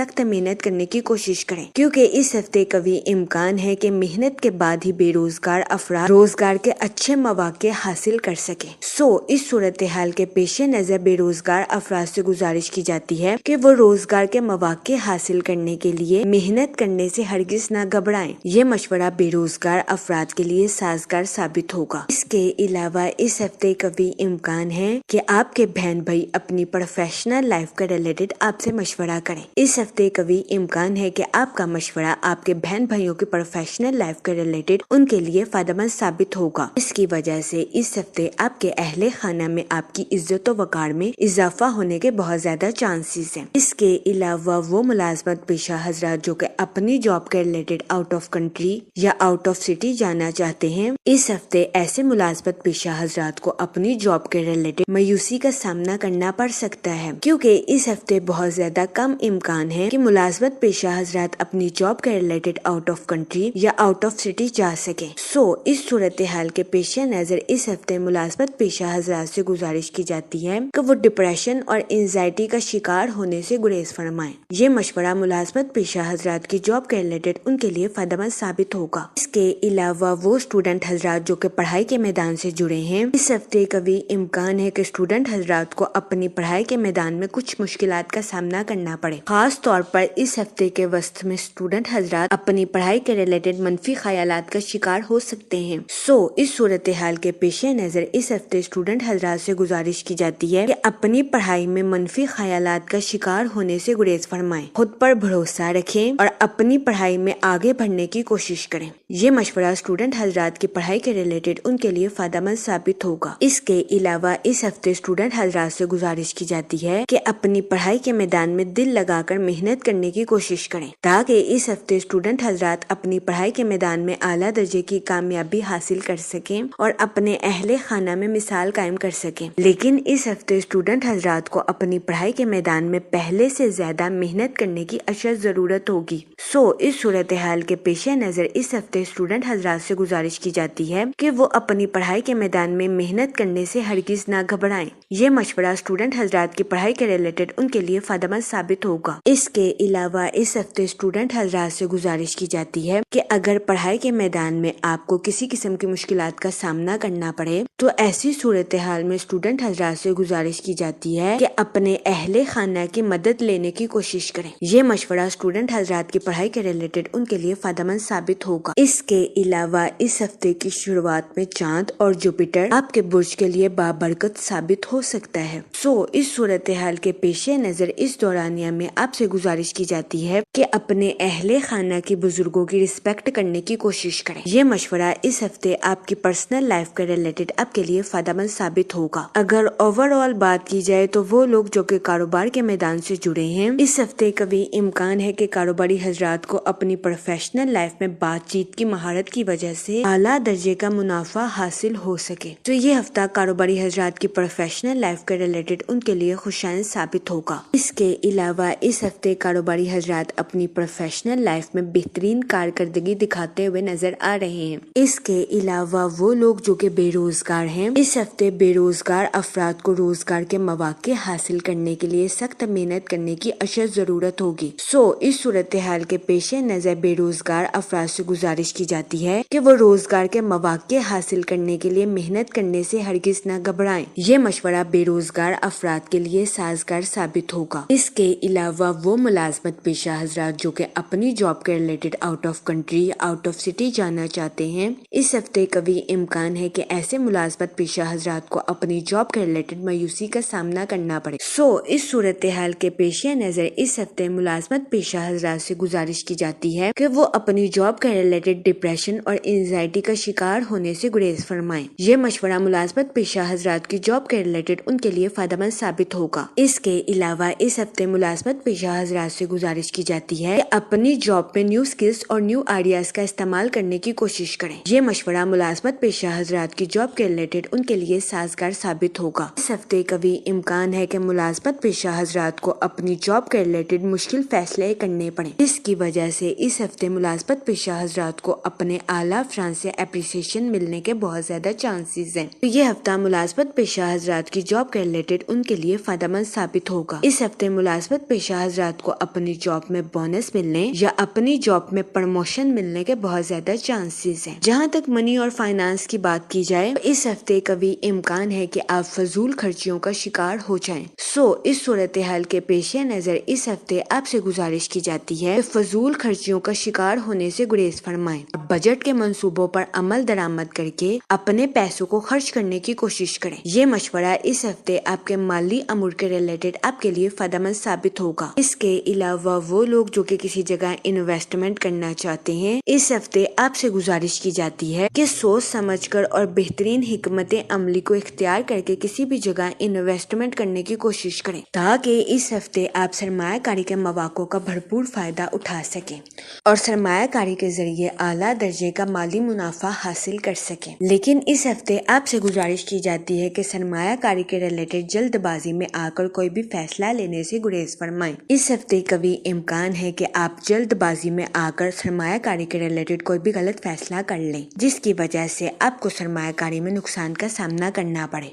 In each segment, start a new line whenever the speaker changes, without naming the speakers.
سخت محنت کرنے کی کوشش کریں، کیونکہ اس ہفتے قوی امکان ہے کہ محنت کے بعد ہی بے روزگار افراد روزگار کے اچھے مواقع حاصل کر سکیں۔ اس صورتحال کے پیش نظر بے روزگار افراد سے گزارش کی جاتی ہے کہ وہ روزگار کے مواقع حاصل کرنے کے لیے محنت کرنے سے ہرگز نہ گھبرائیں۔ یہ مشورہ بے روزگار افراد کے لیے سازگار ثابت ہوگا۔ اس کے علاوہ اس ہفتے قوی امکان ہے کہ آپ کے بہن بھائی اپنی پروفیشنل لائف کے ریلیٹڈ آپ سے مشورہ کریں۔ اس ہفتے قوی امکان ہے کہ آپ کا مشورہ آپ کے بہن بھائیوں کی پروفیشنل لائف کے ریلیٹڈ ان کے لیے فائدہ مند ثابت ہوگا۔ اس کی وجہ سے اس ہفتے آپ کے اہل خانہ میں آپ کی عزت و وقار میں اضافہ ہونے کے بہت زیادہ چانسز ہیں۔ اس کے علاوہ وہ ملازمت پیشہ حضرات جو کہ اپنی جاب کے ریلیٹڈ آؤٹ آف کنٹری یا آؤٹ آف سٹی جانا چاہتے ہیں، اس ہفتے ایسے ملازمت پیشہ حضرات کو اپنی جاب کے ریلیٹڈ مایوسی کا سامنا کرنا پڑ سکتا ہے، کیونکہ اس ہفتے بہت زیادہ کم امکان ہے کہ ملازمت پیشہ حضرات اپنی جاب کے ریلیٹڈ آؤٹ آف کنٹری یا آؤٹ آف سٹی جا سکیں۔ اس صورتحال کے پیش نظر اس ہفتے ملازمت پیشہ حضرات سے گزارش کی جاتی ہے کہ وہ ڈپریشن اور انزائٹی کا شکار ہونے سے گریز فرمائیں۔ یہ مشورہ ملازمت پیشہ حضرات کی جاب کے ریلیٹڈ ان کے لیے فائدہ مند ثابت ہوگا۔ اس کے علاوہ وہ اسٹوڈنٹ حضرات جو کہ پڑھائی کے میدان سے جڑے ہیں، اس ہفتے قوی امکان ہے کہ اسٹوڈنٹ حضرات کو اپنی پڑھائی کے میدان میں کچھ مشکلات کا سامنا کرنا پڑے۔ خاص طور پر اس ہفتے کے وسط میں اسٹوڈنٹ حضرات اپنی پڑھائی کے ریلیٹڈ منفی خیالات کا شکار ہو سکتے ہیں۔ اس صورتحال کے پیش نظر اس ہفتے اسٹوڈنٹ حضرات سے گزارش کی جاتی ہے کہ اپنی پڑھائی میں منفی خیالات کا شکار ہونے سے گریز فرمائیں، خود پر بھروسہ رکھیں اور اپنی پڑھائی میں آگے بڑھنے کی کوشش کریں۔ یہ مشورہ اسٹوڈنٹ حضرات کی پڑھائی کے ریلیٹڈ ان کے لیے فائدہ مند ثابت ہوگا۔ اس کے علاوہ اس ہفتے اسٹوڈنٹ حضرات سے گزارش کی جاتی ہے کہ اپنی پڑھائی کے میدان میں دل لگا کر محنت کرنے کی کوشش کریں، تاکہ اس ہفتے اسٹوڈنٹ حضرات اپنی پڑھائی کے میدان میں اعلیٰ درجے کی کامیابی حاصل کر سکیں اور اپنے اہل خانہ میں مثال قائم کر سکیں۔ لیکن اس ہفتے اسٹوڈنٹ حضرات کو اپنی پڑھائی کے میدان میں پہلے سے زیادہ محنت کرنے کی اشد ضرورت ہوگی۔ اس صورتحال کے پیش نظر اس ہفتے اسٹوڈنٹ حضرات سے گزارش کی جاتی ہے کہ وہ اپنی پڑھائی کے میدان میں محنت کرنے سے ہرگز نہ گھبرائیں۔ یہ مشورہ اسٹوڈنٹ حضرات کی پڑھائی کے ریلیٹڈ ان کے لیے فائدہ مند ثابت ہوگا۔ اس کے علاوہ اس ہفتے اسٹوڈنٹ حضرات سے گزارش کی جاتی ہے کہ اگر پڑھائی کے میدان میں آپ کو کسی قسم کی مشکلات کا سامنا کرنا پڑے تو ایسی صورتحال میں اسٹوڈنٹ حضرات سے گزارش کی جاتی ہے کہ اپنے اہل خانہ کی مدد لینے کی کوشش کریں۔ یہ مشورہ اسٹوڈنٹ حضرات کی پڑھائی کے ریلیٹڈ ان کے لیے فائدہ مند ثابت ہوگا۔ اس کے علاوہ اس ہفتے کی شروعات میں چاند اور جوپیٹر آپ کے برج کے لیے بابرکت ثابت ہو سکتا ہے۔ اس صورتحال کے پیش نظر اس دورانیہ میں آپ سے گزارش کی جاتی ہے کہ اپنے اہل خانہ کی بزرگوں کی رسپیکٹ کرنے کی کوشش کریں۔ یہ مشورہ اس ہفتے آپ کی پرسنل لائف کے ریلیٹڈ آپ کے لیے فائدہ مند ثابت ہوگا۔ اگر اوور آل بات کی جائے تو وہ لوگ جو کہ کاروبار کے میدان سے جڑے ہیں، اس ہفتے قوی امکان ہے کہ کاروباری حضرات کو اپنی پروفیشنل لائف میں بات چیت کی مہارت کی وجہ سے اعلیٰ درجے کا منافع حاصل ہو سکے۔ یہ ہفتہ کاروباری حضرات کی پروفیشنل لائف کے ریلیٹڈ ان کے لیے خوشائند ثابت ہوگا۔ اس کے علاوہ اس ہفتے کاروباری حضرات اپنی پروفیشنل لائف میں بہترین کارکردگی دکھاتے ہوئے نظر آ رہے ہیں۔ اس کے علاوہ وہ لوگ جو کہ بے روزگار ہیں، اس ہفتے بے روزگار افراد کو روزگار کے مواقع حاصل کرنے کے لیے سخت محنت کرنے کی اشد ضرورت ہوگی۔ اس صورتحال کے پیش نظر بے روزگار افراد سے گزارش کی جاتی ہے کہ وہ روزگار کے مواقع حاصل کرنے کے لیے محنت کرنے سے ہرگز نہ گھبرائیں۔ یہ مشورہ بے روزگار افراد کے لیے سازگار ثابت ہوگا۔ اس کے علاوہ وہ ملازمت پیشہ حضرات جو کہ اپنی جاب کے related out of country out of city جانا چاہتے ہیں، اس ہفتے قوی امکان ہے کہ ایسے ملازمت پیشہ حضرات کو اپنی جاب کے ریلیٹڈ مایوسی کا سامنا کرنا پڑے۔ اس صورتحال کے پیش نظر اس ہفتے ملازمت پیشہ حضرات سے گزارش کی جاتی ہے کہ وہ اپنی جاب کے ریلیٹڈ ڈپریشن اور انزائٹی کا شکار ہونے سے گریز فرمائیں۔ یہ مشورہ ملازمت پیشہ حضرات کی جاب کے ریلیٹڈ ان کے لیے فائدہ مند ثابت ہوگا۔ اس کے علاوہ اس ہفتے ملازمت پیشہ حضرات سے گزارش کی جاتی جاتی ہے کہ اپنی جاب میں نیو سکلز اور نیو آئیڈیاز کا استعمال کرنے کی کوشش کریں۔ یہ مشورہ ملازمت پیشہ حضرات کی جاب کے ریلیٹڈ ان کے لیے سازگار ثابت ہوگا۔ اس ہفتے قوی امکان ہے کہ ملازمت پیشہ حضرات کو اپنی جاب کے ریلیٹڈ مشکل فیصلے کرنے پڑیں، جس کی وجہ سے اس ہفتے ملازمت پیشہ حضرات کو اپنے اعلیٰ افسران سے اپریسیشن ملنے کے بہت زیادہ چانسز ہیں۔ تو یہ ہفتہ ملازمت پیشہ حضرات کی جاب کے ریلیٹڈ ان کے لیے فائدہ مند ثابت ہوگا۔ اس ہفتے ملازمت پیشہ حضرات کو اپنی جاب میں بونس ملنے یا اپنی جاب میں پروموشن ملنے کے بہت زیادہ چانسز ہیں۔ جہاں تک منی اور فائنانس کی بات کی جائے تو اس ہفتے قوی امکان ہے کہ آپ فضول خرچیوں کا شکار ہو جائیں۔ اس صورتحال کے پیش نظر اس ہفتے آپ سے گزارش کی جاتی ہے کہ فضول خرچیوں کا شکار ہونے سے گریز فرمائیں، بجٹ کے منصوبوں پر عمل درآمد کر کے اپنے پیسوں کو خرچ کرنے کی کوشش کریں۔ یہ مشورہ اس ہفتے آپ کے مالی امور کے ریلیٹڈ آپ کے لیے فائدہ مند ثابت ہوگا۔ اس کے علاوہ وہ لوگ جو کہ کسی جگہ انویسٹمنٹ کرنا چاہتے ہیں، اس ہفتے آپ سے گزارش کی جاتی ہے کہ سوچ سمجھ کر اور بہترین حکمت عملی کو اختیار کر کے کسی بھی جگہ انویسٹمنٹ کرنے کی کوشش کریں، تاکہ اس ہفتے آپ سرمایہ کاری کے مواقع کا بھرپور فائدہ اٹھا سکیں اور سرمایہ کاری کے ذریعے اعلیٰ درجے کا مالی منافع حاصل کر سکیں۔ لیکن اس ہفتے آپ سے گزارش کی جاتی ہے کہ سرمایہ کاری کے ریلیٹڈ جلد بازی میں آ کر کوئی بھی فیصلہ لینے سے گریز فرمائیں۔ اس ہفتے قوی امکان ہے کہ آپ جلد بازی میں آ کر سرمایہ کاری کے ریلیٹڈ کوئی بھی غلط فیصلہ کر لیں، جس کی وجہ سے آپ کو سرمایہ کاری میں نقصان کا سامنا کرنا پڑے۔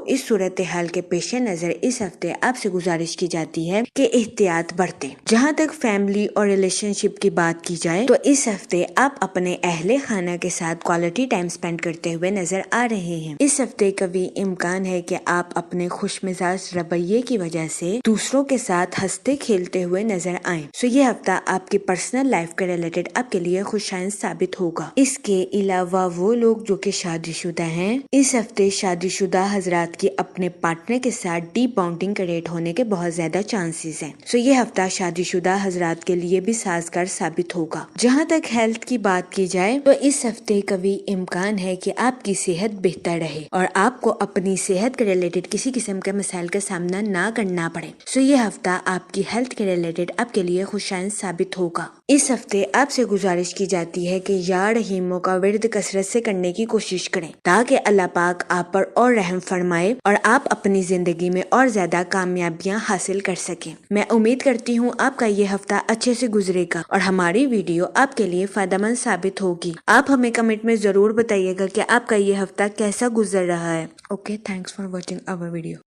اس صورتحال کے پیش نظر اس ہفتے آپ سے گزارش کی جاتی ہے کہ احتیاط برتیں۔ جہاں تک فیملی اور ریلیشن شپ کی بات کی جائے تو اس ہفتے آپ اپنے اہل خانہ کے ساتھ کوالٹی ٹائم سپینڈ کرتے ہوئے نظر آ رہے ہیں۔ اس ہفتے قوی امکان ہے کہ آپ اپنے خوش مزاج رویے کی وجہ سے دوسروں کے ساتھ ہنستے کھیلتے ہوئے نظر آئیں۔ یہ ہفتہ آپ کی پرسنل لائف کے ریلیٹڈ آپ کے لیے خوشائند ثابت ہوگا۔ اس کے علاوہ وہ لوگ جو کہ شادی شدہ ہیں، اس ہفتے شادی شدہ حضرات کی اپنے پارٹنر کے ساتھ ڈیپ بانڈنگ کریٹ ہونے کے بہت زیادہ چانسز ہیں۔ یہ ہفتہ شادی شدہ حضرات کے لیے بھی سازگار ثابت ہوگا۔ جہاں تک ہیلتھ کی بات کی جائے تو اس ہفتے قوی امکان ہے کہ آپ کی صحت بہتر رہے اور آپ کو اپنی صحت کے ریلیٹڈ کسی قسم کے مسائل کا سامنا نہ کرنا پڑے۔ یہ ہفتہ آپ کی ہیلتھ کے ریلیٹڈ آپ کے لیے خوشائند ثابت ہوگا۔ اس ہفتے آپ سے گزارش کی جاتی ہے کہ یا رحیموں کا ورد کثرت سے کرنے کی کوشش کریں، تاکہ اللہ پاک آپ پر اور رحم فرمائے اور آپ اپنی زندگی میں اور زیادہ کامیابیاں حاصل کر سکیں۔ میں امید کرتی ہوں آپ کا یہ ہفتہ اچھے سے گزرے گا اور ہماری ویڈیو آپ کے لیے فائدہ مند ثابت ہوگی۔ آپ ہمیں کمنٹ میں ضرور بتائیے گا کہ آپ کا یہ ہفتہ کیسا گزر رہا ہے۔ Okay, thanks for watching our video.